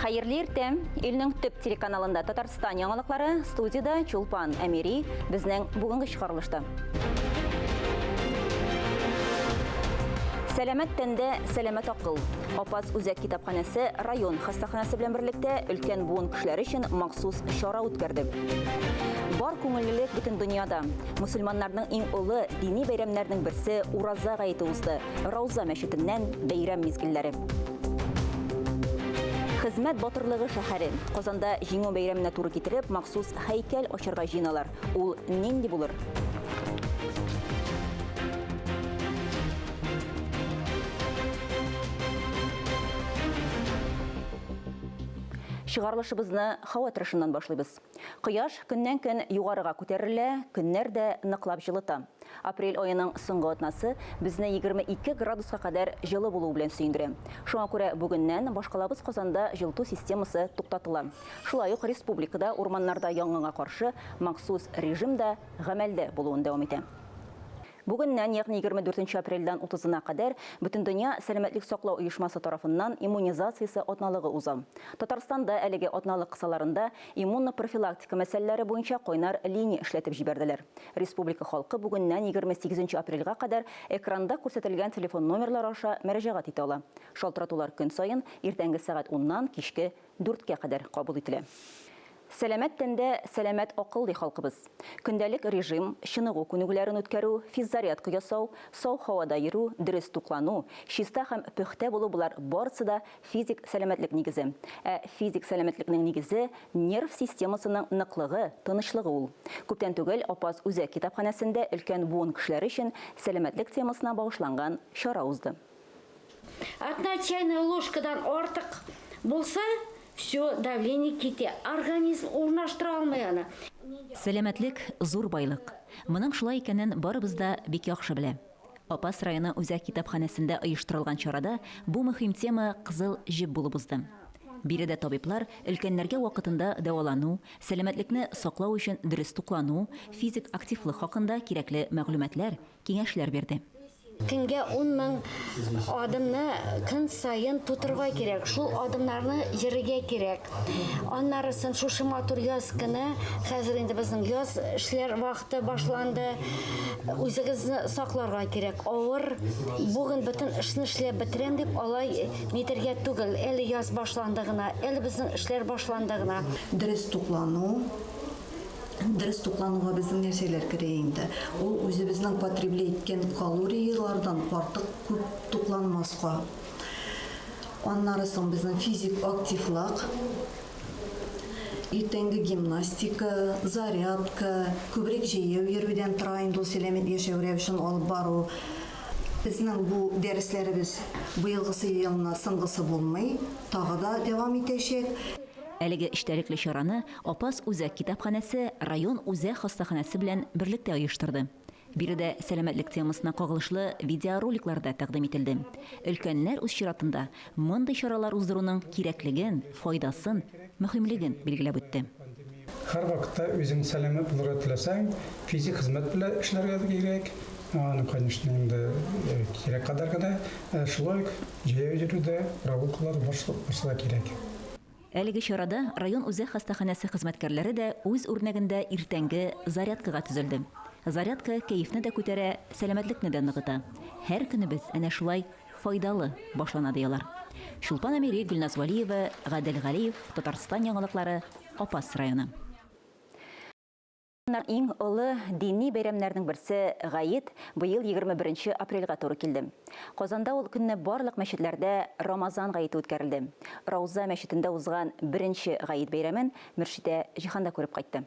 Хайырлы иртә, илнең төп телеканалында Татарстан яңалыклары, студияда Чулпан Әмири, безнең бүгенге чыгарылышта. Сәламәт тәндә сәламәт акыл. Апас үзәк китапханәсе район хастаханәсе белән берлектә өлкән буын кешеләре өчен махсус чара үткәрде. Бар күңеллелек бөтен дөньяда. Мусульманнарның иң олы дини бәйрәмнәрнең берсе Ураза гаете узды. Рауза мәчетеннән бәйрәм мизгелләре. Хезмәт батырлыгы шәһәре. Казанда җиңү бәйрәменә туры китереп, махсус һәйкәл ачарга җыйналар. Ул нинди булыр? Чыгарылышыбызны һава торышыннан башлыйбыз. Кояш көннән-көн югарыга күтәрелә, көннәр дә ныклап җылыта. Апрель аеның соңгы атнасы безне 22 градуска кадәр җылы булу белән сөендерә. Шуңа күрә бүгеннән башкалабыз Казанда җылыту системасы туктатыла. Шулай ук республикада урманнарда янгынга каршы махсус режим да гамәлдә булуын дәвам итә. Бүгеннән, ягъни 24 апрельдән 30-на кадәр бөтен дөнья сәламәтлек саклау оешмасы тарафыннан иммунизациясе атналыгы уза. Татарстанда әлеге атналык кысаларында иммунно-профилактика мәсьәләләре буенча кайнар линия эшләтеп җибәрделәр. Республика халкы бүгеннән 28 апрельгә кадәр экранда күрсәтелгән телефон номерлары аша мөрәҗәгать итә ала. Шалтыратулар көн саен иртәнге сәгать 10-нан кичке 4-кә кадәр кабул ителә. Сәламәт тәндә сәламәт акыл ди халкыбыз. Көндәлек режим, чыныгу күнегүләрен үткәрү, физзарядка ясау, сау һавада йөрү, дөрес туклану, чиста һәм пөхтә булу булар барысы да физик сәламәтлек нигезе. Физик сәламәтлекнең нигезе нерв системасының ныклыгы, тынычлыгы ул. Күптән түгел Апас үзәк китапханәсендә өлкән буын кешеләре өчен сәламәтлек темасына багышланган чара узды. Одна чайная ложкадан артык булса, все давление ките, организм урнаштыра алмый аны. Сәламәтлек зур байлык. Моның шулай икәнен барыбыз да бик яхшы белә. Апас районы үзәк китапханәсендә оештырылган чарада бу мөһим тема кызыл җеп булып узды. Биредә табиблар өлкәннәргә вакытында дәвалану, сәламәтлекне саклау өчен дөрес туклану, физик активлык хакында кирәкле мәгълүматлар, киңәшләр бирде. Көнгә 10 000 адымны көн сайын тутырга кирәк. Шул адымнарны йөрергә кирәк. Аннарысын шушы матур яз көне, хәзер инде безнең яз эшләр вакыты башланды. Үзегезне сакларга кирәк. Авыр бүген бөтен эшне эшләп бетерәм дип алай нитергә түгел. Әле яз башланды гына, әле безнең эшләр башланды гына. Дөрес туклануга безнең нәрсәләр керә инде. Ул үзебезнең потребле иткән калориялардан артык күп тукланмаска. Аннары соң безнең физик активлык, иртәнге гимнастика, зарядка, күбрәк җәяү йөрүдән тора инде ул сәламәт яшәү рәвешен алып бару. Безнең бу дәресләребез быелгысы елны соңгысы булмый, тагы да дәвам итәчәк. Әлеге эчтәлекле чараны Апас үзәк китапханәсе район үзәк хастаханәсе белән берлектә оештырды. Биредә сәламәтлек темасына кагылышлы видеороликлар да тәкъдим ителде. Өлкәннәр үз чиратында мондый чаралар уздыруның кирәклеген, файдасын, мөһимлеген билгеләп үтте. Һәр вакытта үзең сәламәт булырга теләсәң, физик хезмәт белән эшләргә кирәк. Аны, конечно, инде кирәк кадәр генә шулай җәяү йөрүдә прогулкалар башларга кирәк. Әлеге чарада район үзәк хастаханәсе хезмәткәрләре дә үз үрнәгендә иртәнге зарядкага төзелде. Зарядка кәефне дә күтәрә, сәламәтлекне дә ныгыта. Һәр көнебез әнә шулай файдалы башлана диялар. Чулпан Әмири, Гөлназ Валиева, Гадел Галиев, Татарстан яңалыклары, Апас районы. Иң олы дини бәйрәмнәрнең берсе Гаит быел 21 апрельгә туры килде. Казанда ул көнне барлык мәчетләрдә Рамазан гаете үткәрелде. Рауза мәчетендә узган беренче Гаит бәйрәмен Мөршидә Җиһанда күреп кайтты.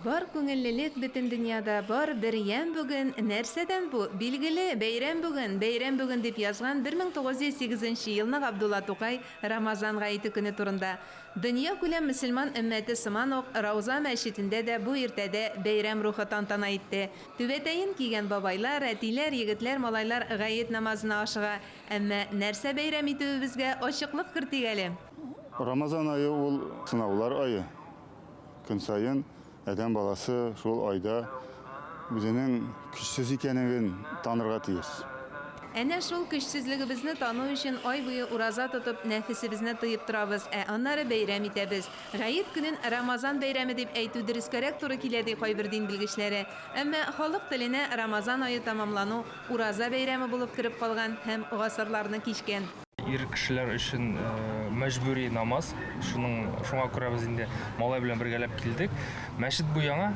Бар күңеллелек бөтен дөньяда бар бәйрәм бүген. Нәрсәдән бу? Билгеле, бәйрәм бүген дип язган 1908 елны Габдулла Тукай Рамазан гаете көне турында. Дөнья күләм мөселман өммәте сыман ук Рауза мәчетендә дә бу иртәдә бәйрәм рухы тантана итте. Түбәтәен кигән бабайлар, әтиләр, егетләр, малайлар гает намазына ашыга. Әмма нәрсә бәйрәм итүебезгә ачыклык кертик әле. Рамазан айы ул сынаулар айы. Көн сайын Әдәм баласы шул айда үзенең көчсез икәнлеген танырга тиеш. Әнә шул көчсезлегебезне тану өчен ай буе ураза тотып, нәфесебезне тыеп торабыз, аннары бәйрәм итәбез. Гаит көнен Рамазан бәйрәме дип әйтү дөрескәрәк туры килә ди кайбер дин белгечләре. Әмма халык теленә Рамазан ае тамамлану ураза бәйрәме булып кереп калган һәм гасырларны кичкән. Ир кешеләр өчен мәҗбүри намаз. Шуңа күрә без инде малай белән бергәләп килдек. Мәчет бу яңа,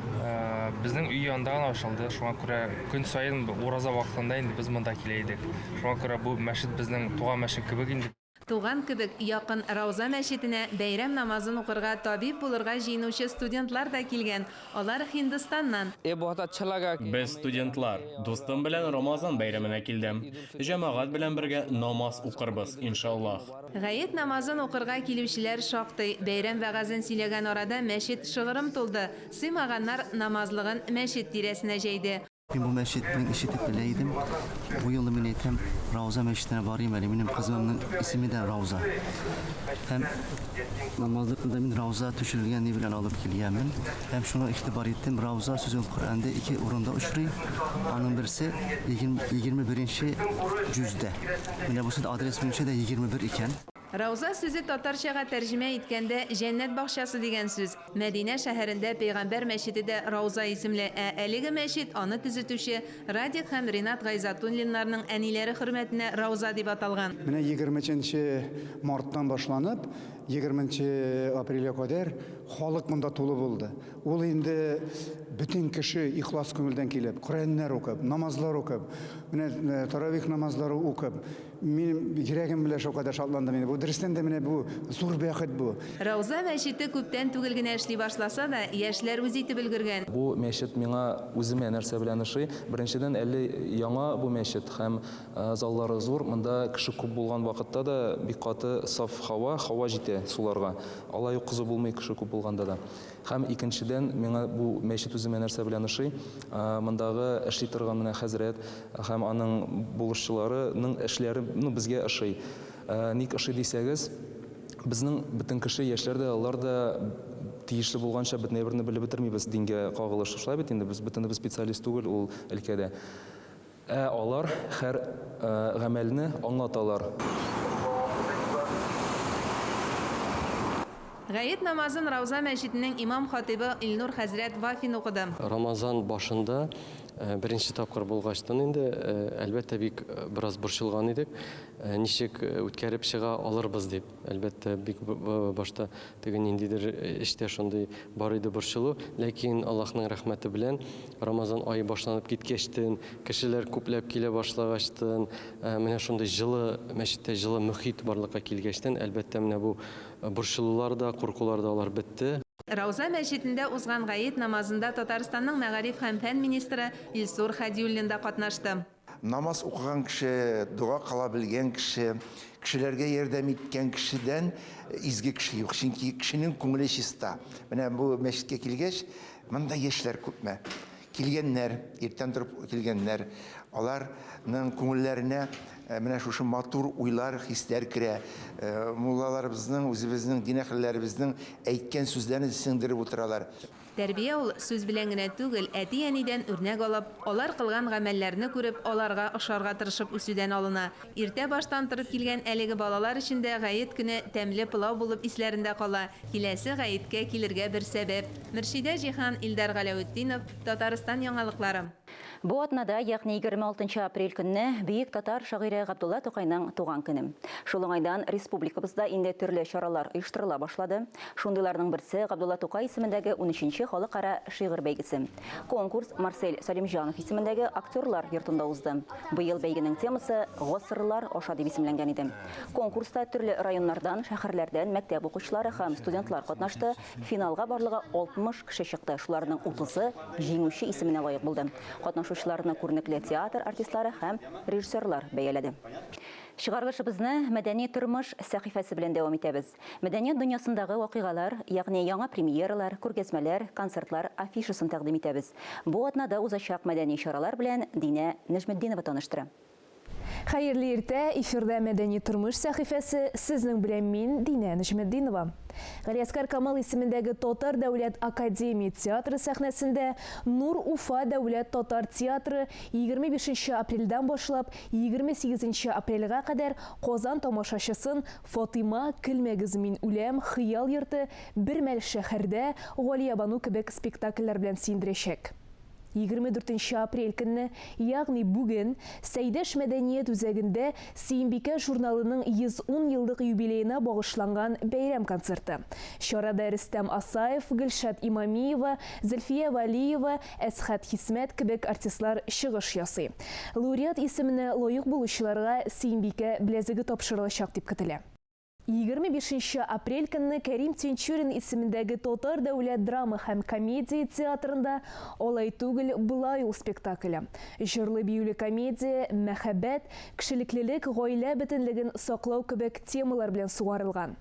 безнең өй янында гына ачылды. Шуңа күрә көн саен ураза вакытында инде без монда килә идек. Шуңа күрә бу мәчет безнең туган мәчет кебек инде. Туган кебек якын Рауза мәчетенә бәйрәм намазын укырга, табиб булырга җыенучы студентлар да килгән. Алар Һиндстаннан. Без студентлар, дустым белән Рамазан бәйрәменә килдем. Җәмәгать белән бергә намаз укырбыз, иншаллах. Гаит намазын укырга килүчеләр шактый. Бәйрәм вәгазен сөйләгән арада мәчет шыгырым тулды. Сыймаганнар намазлыгын мәчет тирәсенә җәйде. Ben bu meşhedden işitip bileydim. Bu yıl milletim Ravza meşhedine varayım eli. Benim kızımın ismi de Ravza. Hem namazlıkta min Ravza düşürülgen ne bilen alıp geliyemin. Hem şuna ihtibar ettim. Ravza sözün Kur'an'da iki urunda uçuruyor. Onun birisi 21. cüzde. Yine bu söz adres birisi de 21 iken. Рауза сүзе татарчага тәрҗемә иткәндә Җәннәт бакчасы дигән сүз. Мәдинә шәһәрендә Пәйгамбәр мәчете дә Рауза исемле. Әлеге мәчет аны төзетүче Радик һәм Ринат Гайзатуллиннарның әниләре хөрмәтенә Рауза дип аталган. Менә 20 марттан башланып, 20 апрельгә кадәр халык монда тулы булды. Ул инде бөтен кеше ихлас күңелдән килеп, Коръәннәр укып, намазлар укып, менә таравих намазлары укып, мин йөрәгем белән шулкадәр шатландым инде. Бу дөрестән дә менә бу зур бәхет бу. Рауза мәчете күптән түгел генә эшли башласа да, яшьләр үз итеп өлгергән. Бу мәчет миңа үземә нәрсә белән ошый. Беренчедән әле яңа бу мәчет һәм заллары зур. Монда кеше күп булган вакытта да бик каты саф һава җитә суларга. Алай ук кызы булмый кеше күп булганда да. Һәм икенчедән миңа бу мәчет үземә нәрсә белән ошый. Мондагы эшли торган менә хәзрәт һәм аның булышчыларының эшләре безгә ошый. Ник ошый дисәгез, безнең бөтен кеше яшьләр дә, алар да тиешле булганча бөтен берне белеп бетермибез дингә кагылыш шулай бит инде без бөтенебез специалист түгел ул өлкәдә. Алар һәр гамәлне аңлаталар. Гаит намазын Рауза мәчетенең имам хатибы Илнур хәзрәт Вафин укыды. Рамазан башында беренче тапкыр булгачтан инде әлбәттә бик бераз борчылган идек. Ничек үткәреп чыга алырбыз дип. Әлбәттә бик башта теге ниндидер эштә шундый бар иде борчылу, ләкин Аллаһның рәхмәте белән Рамазан ае башланып киткәчтен, кешеләр күпләп килә башлагачтан, менә шундый җылы мәчеттә җылы мөхит барлыкка килгәчтен, әлбәттә менә бу борчылулар да, куркулар да алар бетте. Рауза мәчетендә узган гаит намазында Татарстанның мәгариф һәм фән министры Илсур Хәдиуллин да катнашты. Намаз укыган кеше, дуга кыла белгән кеше, кешеләргә ярдәм иткән кешедән изге кеше юк. Чөнки кешенең күңеле чиста. Менә бу мәчеткә килгәч, монда яшьләр күпме? Килгәннәр, иртән торып килгәннәр, аларның күңелләренә менә шушы матур уйлар, хисләр керә. Муллаларыбызның, үзебезнең дин әһелләребезнең әйткән сүзләрне сеңдереп утыралар. Тәрбия ул сүз белән генә түгел, әти-әнидән үрнәк алып, алар кылган гамәлләрне күреп, аларга ошарга тырышып үсүдән алына. Иртә баштан торып килгән әлеге балалар өчен дә гаит көне тәмле пылау булып исләрендә кала. Киләсе гаиткә килергә бер сәбәп. Мөршидә Җиһан, Илдар Галәветдинов, Татарстан яңалыклары. Бу атнада, ягъни 26 апрель көнне бөек татар шагыйре Габдулла Тукайның туган көне. Шул уңайдан республикабызда инде төрле чаралар оештырыла башлады. Шундыйларның берсе Габдулла Тукай исемендәге 13-нче халыкара шигырь бәйгесе. Конкурс Марсель Салимҗанов исемендәге актерлар йортында узды. Быел бәйгенең темасы гасырлар аша дип исемләнгән иде. Конкурста төрле районнардан, шәһәрләрдән мәктәп укучылары һәм студентлар катнашты. Финалга барлыгы 60 кеше чыкты. Шуларның 30-ы җиңүче исеменә лаек булды. Катнашучыларны күренекле театр артистлары һәм режиссерлар бәяләде. Чыгарылышыбызны мәдәни тормыш сәхифәсе белән дәвам итәбез. Мәдәният дөньясындагы вакыйгалар, ягъни яңа премьералар, күргәзмәләр, концертлар афишасын тәкъдим итәбез. Бу атнада узачак мәдәни чаралар белән Динә Нәҗметдинова таныштыра. Xayrlı irtə, efirdə Mədəni Turmuş səhifəsi sizin bilən min Dinə Nəcməddinova. Ғалияскар Камал исемендәге Татар Дәүләт Академия театры сәхнәсендә Нур Уфа Дәүләт Татар театры 25 апрельдән башлап 28 апрельгә кадәр Казан тамашачысын Фатыма Килмәгез мин үләм хыял йорты бер мәл шәһәрдә Галия Бану кебек спектакльләр белән сөендерәчәк. 24 апрель көнне, ягъни бүген, Сәйдәш мәдәният үзәгендә Сөембикә журналының 110 еллык юбилеена багышланган бәйрәм концерты. Чарада Рөстәм Асаев, Гөлшат Имамиева, Зөлфия Валиева, Әсхат Хисмәт кебек артистлар чыгыш ясый. Лауреат исеменә лаек булучыларга Сөембикә беләзеге тапшырылачак дип көтелә. 25 апрель көнне Кәрим Тинчурин исемендәге Татар дәүләт драма һәм комедия театрында Алай түгел булай ул спектакле. Җырлы биюле комедия, мәхәббәт, кешелеклелек, гаилә бөтенлеген саклау кебек темалар белән сугарылган.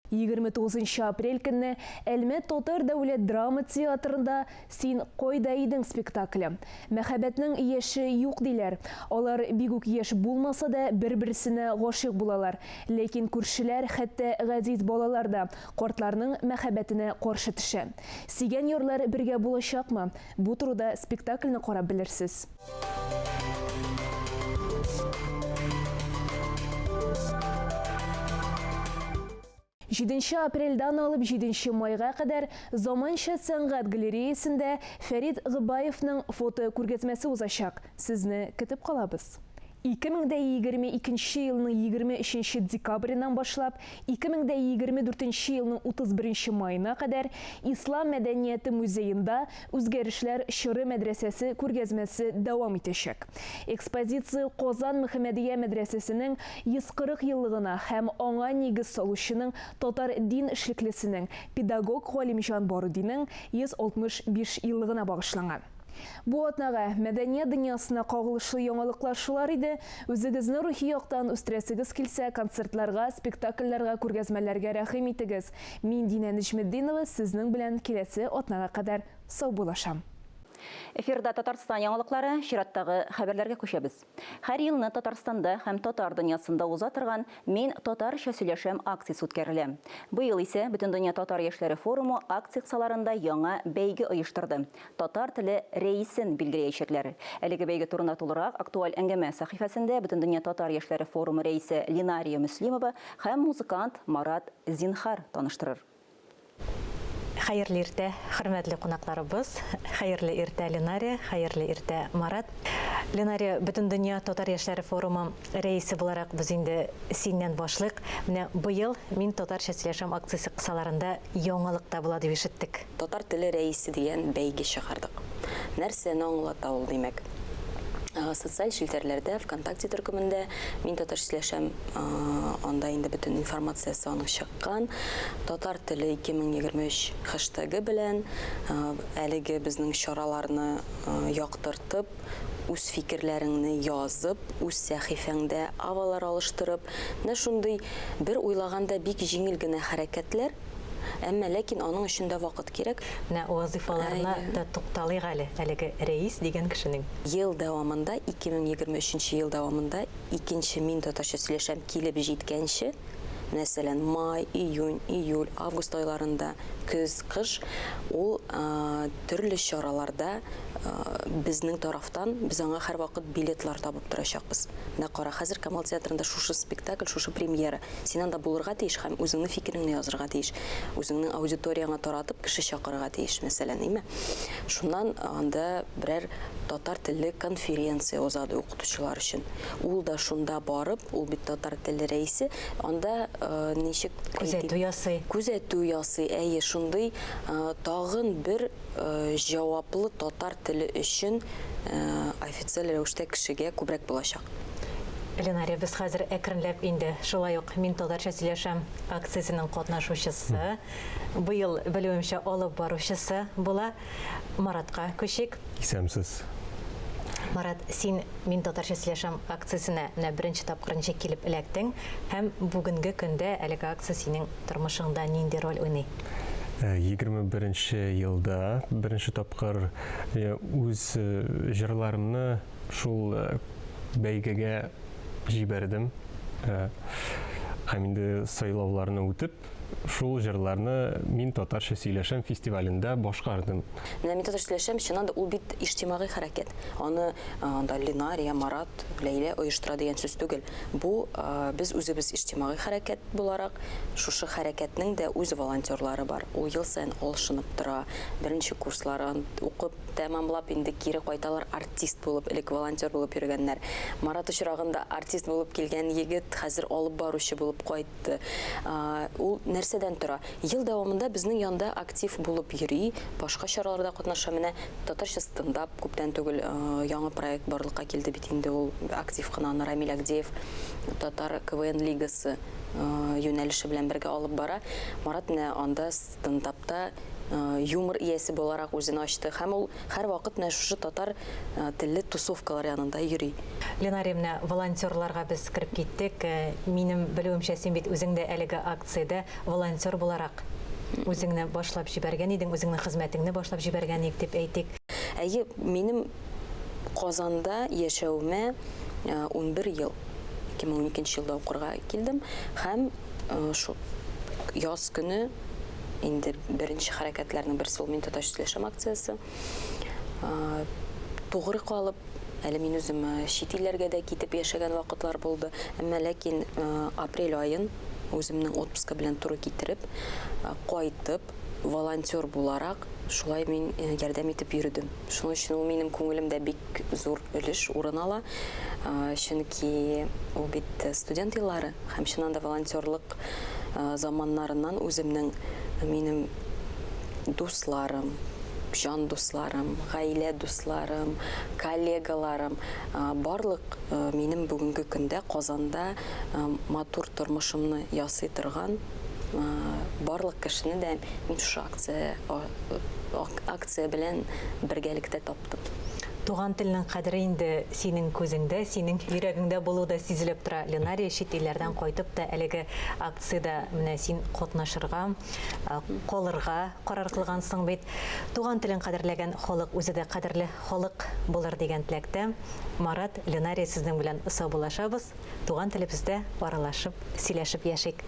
Егерме 29 апрель көнне Әлмәт Татар дәүләт драма театрында Син кайда идең спектакле. Мәхәббәтнең яше юк диләр. Алар бик үк яшь булмаса да бер-берсенә гашыйк булалар. Ләкин күршеләр, хәтта газиз балалар да картларның мәхәббәтенә каршы төшә. Сөйгән ярлар бергә булачакмы? Бу турыда спектакльне карап белерсез. 7 апрельдән алып 7 майга кадәр Заманча сәнгать галереясендә Фәрид Гыбаевның фото күргәзмәсе узачак. Сезне көтеп калабыз. 2022 елның 23 декабреннән башлап 2024 елның 31 майына кадәр Ислам мәдәнияте музеенда үзгәрешләр чоры мәдрәсәсе күргәзмәсе дәвам итәчәк. Экспозиция Казан Мөхәммәдия мәдрәсәсенең 140 еллыгына һәм аңа нигез салучының татар дин эшлеклесенең педагог Галимҗан Барудинның 165 еллыгына багышланган. Бу атнага мәдәният дөньясына кагылышлы яңалыклар шулар иде. Үзегезне рухи яктан үстерәсегез килсә, концертларга, спектакльләргә, күргәзмәләргә рәхим итегез. Мин Динә Нәҗметдинова сезнең белән киләсе атнага кадәр сау булашам. Эфирда Татарстан яңалыклары, чираттагы хәбәрләргә күчәбез. Һәр елны Татарстанда һәм татар дөньясында уза торган Мин татарча сөйләшәм акциясе үткәрелә. Бу ел исә Бөтен дөнья татар яшьләре форумы акция кысаларында яңа бәйге оештырды. Татар теле рәисен билгеләячәкләр. Әлеге бәйге турында тулырак актуаль әңгәмә сәхифәсендә Бөтен дөнья татар яшьләре форумы рәисе Линария Мөслимова һәм музыкант Марат Зинхар таныштырыр. Хәерле иртә, хөрмәтле кунакларыбыз. Хәерле иртә, Линария, хәерле иртә, Марат. Линария, Бөтен дөнья татар яшьләре форумы рәисе буларак без инде синнән башлык. Менә быел Мин татарча сөйләшәм акциясе кысаларында яңалык та була дип ишеттек. Татар теле рәисе дигән бәйге чыгардык. Нәрсәне аңлата ул димәк? Социаль шелтерләрдә, ВКонтакте төркемендә Мин татарча сөйләшәм, анда инде бөтен информациясы аның чыккан. Татар теле 2023 хэштегы белән әлеге безнең чараларны яктыртып, үз фикерләреңне язып, үз сәхифәңдә авалар алыштырып, менә шундый бер уйлаганда бик җиңел генә хәрәкәтләр. Әмма ләкин аның өчен дә вакыт кирәк. Менә вазифаларына да тукталыйк әлеге рәис дигән кешенең. Ел дәвамында, 2023 ел дәвамында икенче Мин татарча сөйләшәм килеп җиткәнче, мәсәлән, май, июнь, июль, август айларында, көз, кыш, ул төрле чараларда безнең тарафтан без аңа һәр вакыт билетлар табып торачакбыз. Менә кара, хәзер Камал театрында шушы спектакль, шушы премьера. Син анда булырга тиеш һәм үзеңнең фикереңне язырга тиеш. Үзеңнең аудиторияңа таратып, кеше чакырырга тиеш, мәсәлән, әйме. Шуннан анда берәр татар телле конференция узады укытучылар өчен. Ул да шунда барып, ул бит татар телле рәисе, анда ничек күзәтү ясый, әйе, шундый тагын бер җаваплы татар теле өчен официаль рәвештә кешегә күбрәк булачак. Линария, без хәзер әкренләп инде шулай ук Мин татарча сөйләшәм акциясенең катнашучысы, быел белүемчә алып баручысы була. Маратка күчик. Исәмсез. Марат, син мин татарча сөйләшәм акциясенә менә беренче тапкырынча килеп эләктең һәм бүгенге көндә әлеге акция синең тормышыңда нинди роль уйный? 21 елда беренче тапкыр үз җырларымны шул бәйгегә җибәрдем. Һәм инде сайлауларны үтеп, шул җырларны мин татарча сөйләшәм фестивалендә башкардым. Менә мин татарча сөйләшәм, чыннан да ул бит иҗтимагый хәрәкәт. Аны анда Линария, Марат, Ләйлә оештыра дигән сүз түгел. Бу без үзебез иҗтимагый хәрәкәт буларак, шушы хәрәкәтнең дә үз волонтерлары бар. Ул ел саен алышынып тора, беренче курсларын укып тәмамлап инде кире кайталар артист булып, элек волонтер булып йөргәннәр. Марат очрагында артист булып килгән егет хәзер алып баручы булып кайтты. Ул нәрсәдән тора? Ел дәвамында безнең янда актив булып йөри, башка чараларда катнаша. Менә татарча стендап күптән түгел яңа проект барлыкка килде бит инде ул актив кына Рамил Агдеев татар КВН лигасы юнәлеше белән бергә алып бара. Марат менә анда стендапта юмор иясе буларак үзен ачты һәм ул һәр вакыт менә шушы татар телле тусовкалар янында йөри. Ленария, менә волонтерларга без кирип киттек. Минем белүемчә син бит үзең дә әлеге акциядә волонтер буларак үзеңне башлап җибәргән идең, үзеңнең хезмәтеңне башлап җибәргән идек дип әйтик. Әйе, минем Казанда яшәүемә 11 ел. 2012 елда укырга килдем һәм шу яз көне инде беренче хәрәкәтләрнең берсе ул мин татарча сөйләшәм акциясе. Тугры калып, әле мин үзем чит илләргә дә китеп яшәгән вакытлар булды. Әмма ләкин апрель аен үземнең отпуска белән туры китереп, кайтып, волонтер буларак шулай мин ярдәм итеп йөрдем. Шуның өчен ул минем күңелемдә бик зур өлеш урын ала. Чөнки ул бит студент еллары һәм чыннан да волонтерлык заманнарыннан үземнең минем дусларым, жан дусларым, гаилә дусларым, коллегаларым барлык минем бүгенге көндә Казанда матур тормышымны ясый торган барлык кешене дә мин шу акция белән бергәлектә таптым. Туган теленең кадеры инде синең күзеңдә, синең йөрәгеңдә булуы да сизелеп тора. Ленария чит илләрдән кайтып та әлеге акциядә менә син катнашырга, калырга карар кылгансың бит. Туган телен кадерләгән халык үзе дә кадерле халык булыр дигән теләктә. Марат, Ленария сезнең белән саубуллашабыз. Туган телебездә аралашып, сөйләшеп яшик.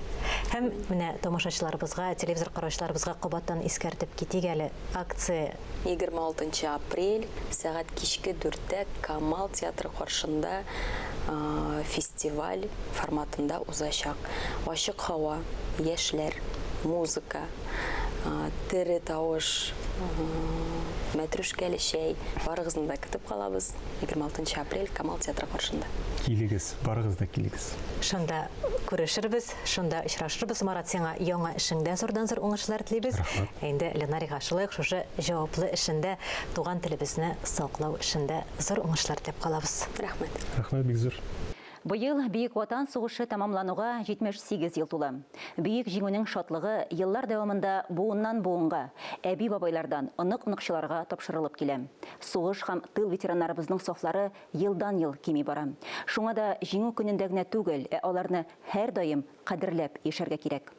Һәм менә тамашачыларыбызга, телевизор караучыларыбызга кабаттан искәртеп китик әле. Акция 26 апрель сәгать кичке 4-тә Камал театры каршында фестиваль форматында узачак. Ачык һава, яшьләр, музыка, тере тавыш, мәтрүшкәле чәй. Барыгызны да көтеп калабыз. 26 апрель Камал театры каршында. Килегез, барыгыз да килегез. Шунда күрешербез, шунда очрашырбыз. Марат, сиңа яңа эшеңдә зурдан-зур уңышлар телибез. Инде Ленария шулай шушы җаваплы эшендә, туган телебезне саклау эшендә зур уңышлар дип калабыз. Рәхмәт. Рәхмәт, бик зур. Быел Бөек Ватан сугышы тамамлануга 78 ел тула. Бөек җиңүнең шатлыгы еллар дәвамында буыннан буынга, әби-бабайлардан онык-оныкчыларга тапшырылып килә. Сугыш һәм тыл ветераннарыбызның сафлары елдан-ел кими бара. Шуңа да җиңү көнендә генә түгел, аларны һәр даим кадерләп яшәргә кирәк.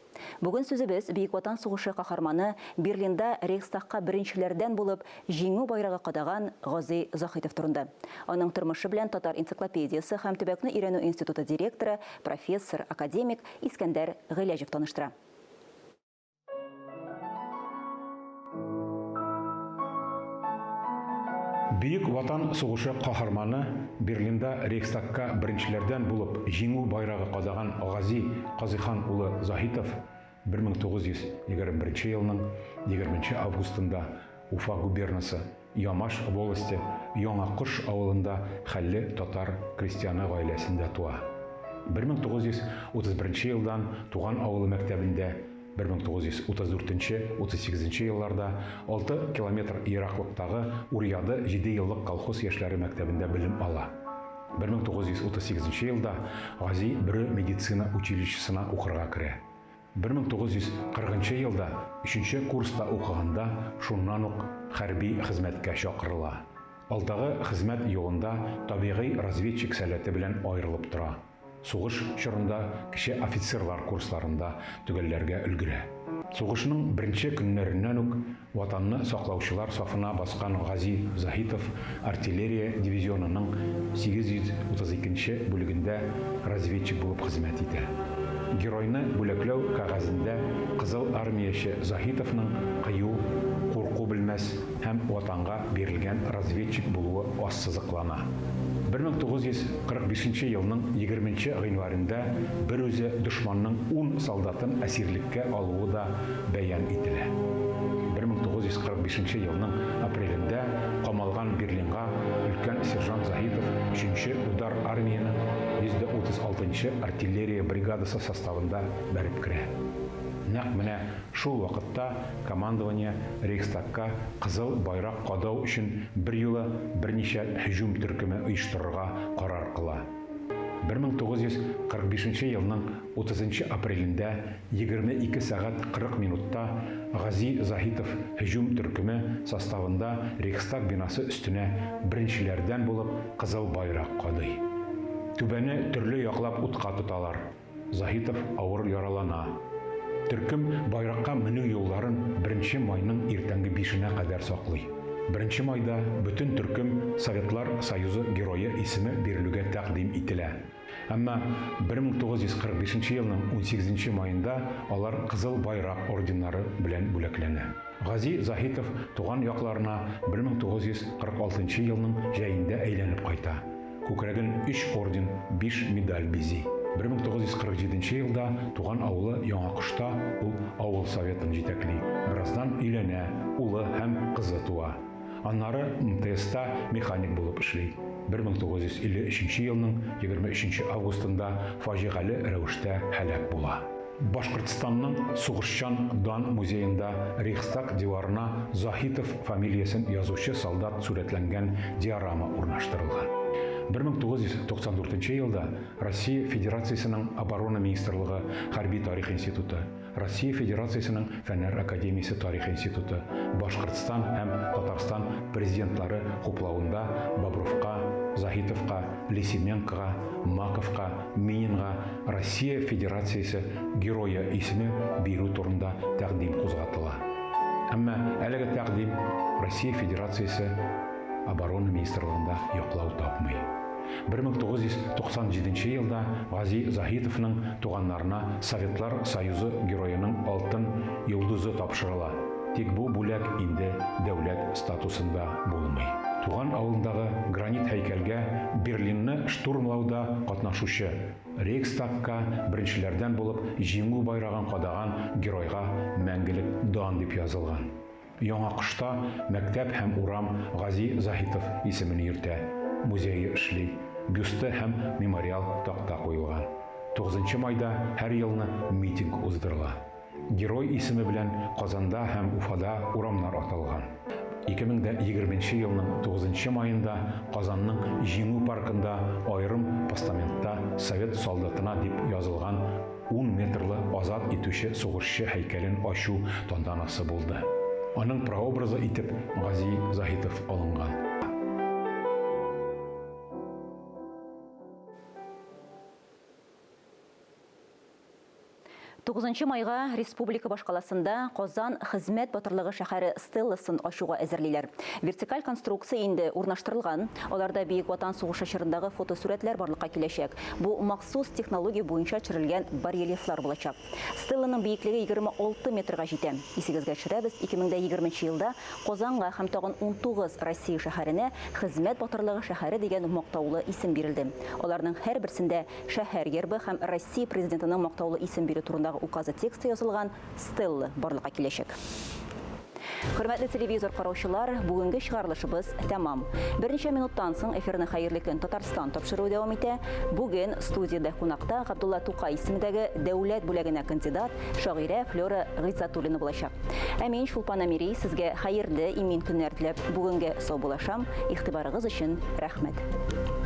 Бүген сүзебез Бөек Ватан сугышы каһарманы Берлинда Рейхстагка беренчеләрдән булып җиңү байрагы кадаган Гази Захитов турында. Аның тормышы белән Татар энциклопедиясе һәм Төбәкне өйрәнү институты директоры, профессор, академик Искәндәр Гыйләҗев таныштыра. Бөек Ватан сугышы каһарманы Берлинда Рейхстагка беренчеләрдән булып җиңү байрагы кадаган Гази Казыхан улы Захитов 1921 елның 20 августында Уфа губернасы Ямаш волости Яңакош авылында хәлле татар крестьяны гаиләсендә туа. 1931 елдан туган авылы мәктәбендә 1934-38 елларда 6 километр ераклыктагы Урьяды 7 еллык колхоз яшьләре мәктәбендә белем ала. 1938 елда Гази бер медицина училищесына укырга керә. 1940 елда 3-нче курста укыганда шуннан ук хәрби хезмәткә чакырыла. Алдағы хезмәт юлында табигый разведчик сәләте белән аерылып тора. Сугыш чорында кеше офицерлар курсларында төгәлләргә өлгерә. Сугышның беренче көннәреннән үк ватанны саклаучылар сафына баскан Гази Захитов артиллерия дивизионының 832-нче бүлегендә разведчик булып хезмәт итә. Геройны бүләкләү кәгазендә Кызыл армияче Захитовның кыю, курку белмәс һәм ватанга бирелгән разведчик булуы ассызыклана. 1945 елның 20 гыйнварында бер үзе дошманның 10 солдатын әсирлеккә алуы да бәян ителә. 1945 елның апрелендә камалган Берлинга өлкән сержант Захитов 3-нче удар армияның 136-нчы артиллерия бригадасы составында бәреп керә. Нәкъ менә шул вакытта командование Рейхстагка кызыл байрак кадау өчен бер юлы берничә һөҗүм төркеме оештырырга карар кыла. 1945 елның 30 апрелендә 22 сәгать 40 минутта Гази Захитов һөҗүм төркеме составында Рейхстаг бинасы өстенә беренчеләрдән булып кызыл байрак кадый. Түбәне төрле яклап утка тоталар. Захитов авыр яралана. Төркем байракка менү юлларын 1 майның иртәнге 5-нә кадәр саклый. 1 майда бөтен төркем Советлар Союзы герое исеме бирелүгә тәкъдим ителә. Әмма 1945 елның 18 майында алар кызыл байрак орденнары белән бүләкләнә. Гази Захитов туган якларына 1946 елның җәендә әйләнеп кайта. Күкрәген 3 орден, 5 медаль бизи. 1947 елда туган авылы Яңакушта ул авыл советын җитәкли. Бераздан өйләнә, улы һәм кызы туа. Аннары МТСта механик булып эшли. 1953 елның 23 августында фаҗигале рәвештә һәлак була. Башкортстанның сугышчан дан музеенда Рейхстаг диварына Захитов фамилиясын язучы солдат сурәтләнгән диорама урнаштырылган. 1994 елда Россия Федерациясының оборона министрлыгы Хәрби тарих институты, Россия Федерациясының Фәннәр академиясе тарих институты, Башкортстан һәм Татарстан президентлары хуплавында Бобровка, Захитовка, Лисименкога, Маковка, Мининга Россия Федерациясе герое исеме бирү турында тәкъдим кузгатыла. Әмма әлеге тәкъдим Россия Федерациясе оборона министрлыгында яклау тапмый. 1997 елда Гази Захитовның туганнарына Советлар Союзы героеның алтын йолдызы тапшырыла. Тик бу бүләк инде дәүләт статусында булмый. Туган авылындагы гранит һәйкәлгә Берлинны штурмлауда катнашучы Рейхстагка беренчеләрдән булып җиңү байрагын кадаган геройга мәңгелек дан дип язылган. Яңакушта мәктәп һәм урам Гази Захитов исемен йөртә. Музее эшли, бюсты һәм мемориал такта куелган. 9 майда һәр елны митинг уздырыла. Герой исеме белән Казанда һәм Уфада урамнар аталган. 2020 елның 9 майында Казанның Җиңү паркында аерым постаментта Совет солдатына дип язылган 10 метрлы азат итүче сугышчы һәйкәлен ачу тантанасы булды. Аның прообразы итеп Гази Захитов алынган. 9 майга республика башкаласында Казан хезмәт батырлыгы шәһәре стелласын ачуга әзерлиләр. Вертикаль конструкция инде урнаштырылган. Аларда Бөек Ватан сугышы чорындагы фотосурәтләр барлыкка киләчәк. Бу махсус технология буенча төшерелгән барельефлар булачак. Стелланың биеклеге 26 метрга җитә. Исегезгә төшерәбез, 2020 елда Казанга һәм тагын 19 Россия шәһәренә хезмәт батырлыгы шәһәре дигән мактаулы исем бирелде. Аларның һәр берсендә шәһәр гербы һәм Россия президентының мактаулы исем бирү турында указы тексты язылган стелла барлыкка киләчәк. Хөрмәтле телевизор караучылар, бүгенге чыгарылышыбыз тәмам. Берничә минуттан соң эфирны хәерле көн Татарстан тапшыру дәвам итә. Бүген студиядә кунакта Габдулла Тукай исемендәге дәүләт бүләгенә кандидат шагыйрә Флора Гыйзатуллина булачак. Ә мин Шулпан Амири сезгә хәерле имин көннәр теләп бүгенгә сау булашам. Игътибарыгыз өчен рәхмәт.